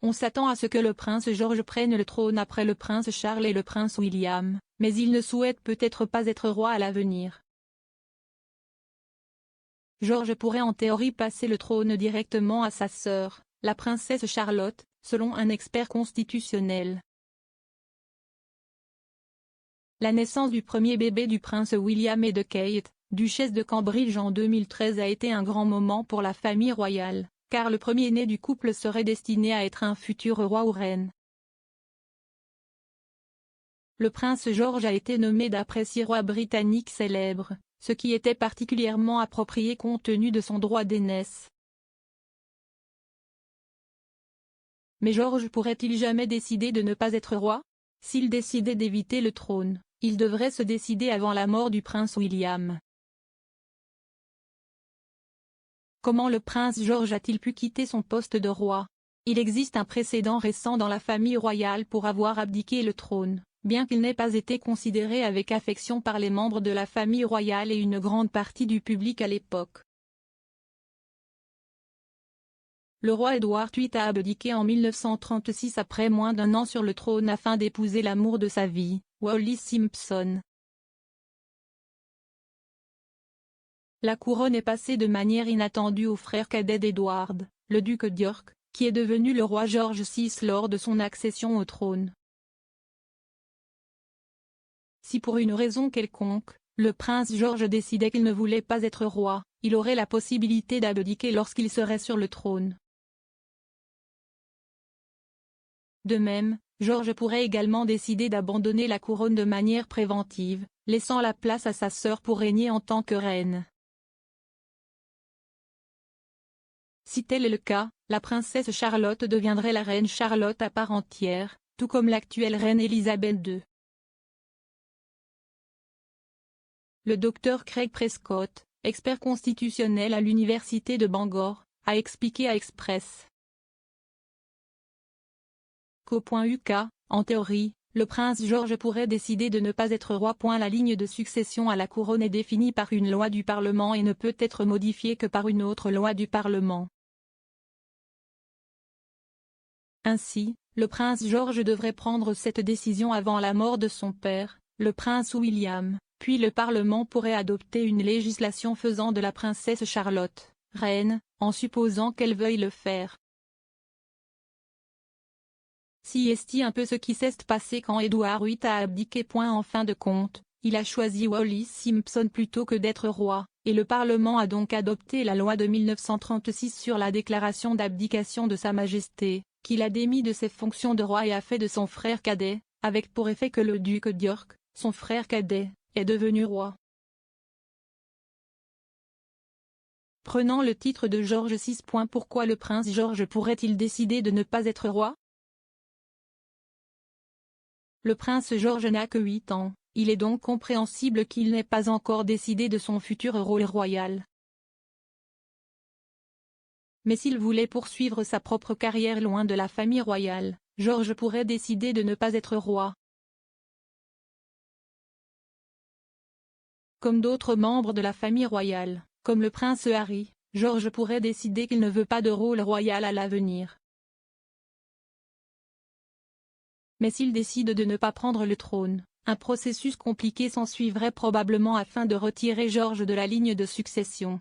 On s'attend à ce que le prince George prenne le trône après le prince Charles et le prince William, mais il ne souhaite peut-être pas être roi à l'avenir. George pourrait en théorie passer le trône directement à sa sœur, la princesse Charlotte, selon un expert constitutionnel. La naissance du premier bébé du prince William et de Kate, duchesse de Cambridge en 2013 a été un grand moment pour la famille royale, car le premier-né du couple serait destiné à être un futur roi ou reine. Le prince George a été nommé d'après 6 rois britanniques célèbres, ce qui était particulièrement approprié compte tenu de son droit d'aînesse. Mais George pourrait-il jamais décider de ne pas être roi? S'il décidait d'éviter le trône, il devrait se décider avant la mort du prince William. Comment le prince George a-t-il pu quitter son poste de roi? Il existe un précédent récent dans la famille royale pour avoir abdiqué le trône, bien qu'il n'ait pas été considéré avec affection par les membres de la famille royale et une grande partie du public à l'époque. Le roi Édouard VIII a abdiqué en 1936 après moins d'1 an sur le trône afin d'épouser l'amour de sa vie, Wallis Simpson. La couronne est passée de manière inattendue au frère cadet d'Edward, le duc d'York, qui est devenu le roi George VI lors de son accession au trône. Si pour une raison quelconque, le prince George décidait qu'il ne voulait pas être roi, il aurait la possibilité d'abdiquer lorsqu'il serait sur le trône. De même, George pourrait également décider d'abandonner la couronne de manière préventive, laissant la place à sa sœur pour régner en tant que reine. Si tel est le cas, la princesse Charlotte deviendrait la reine Charlotte à part entière, tout comme l'actuelle reine Elisabeth II. Le docteur Craig Prescott, expert constitutionnel à l'université de Bangor, a expliqué à Express qu'au.uk, en théorie, le prince George pourrait décider de ne pas être roi. La ligne de succession à la couronne est définie par une loi du Parlement et ne peut être modifiée que par une autre loi du Parlement. Ainsi, le prince George devrait prendre cette décision avant la mort de son père, le prince William, puis le Parlement pourrait adopter une législation faisant de la princesse Charlotte reine, en supposant qu'elle veuille le faire. Si est un peu ce qui s'est passé quand Édouard VIII a abdiqué. En fin de compte, il a choisi Wallis Simpson plutôt que d'être roi, et le Parlement a donc adopté la loi de 1936 sur la déclaration d'abdication de Sa Majesté, qui l'a démis de ses fonctions de roi et a fait de son frère cadet, avec pour effet que le duc d'York, son frère cadet, est devenu roi. Prenant le titre de George VI. Pourquoi le prince George pourrait-il décider de ne pas être roi? Le prince George n'a que 8 ans, il est donc compréhensible qu'il n'ait pas encore décidé de son futur rôle royal. Mais s'il voulait poursuivre sa propre carrière loin de la famille royale, George pourrait décider de ne pas être roi. Comme d'autres membres de la famille royale, comme le prince Harry, George pourrait décider qu'il ne veut pas de rôle royal à l'avenir. Mais s'il décide de ne pas prendre le trône, un processus compliqué s'ensuivrait probablement afin de retirer George de la ligne de succession.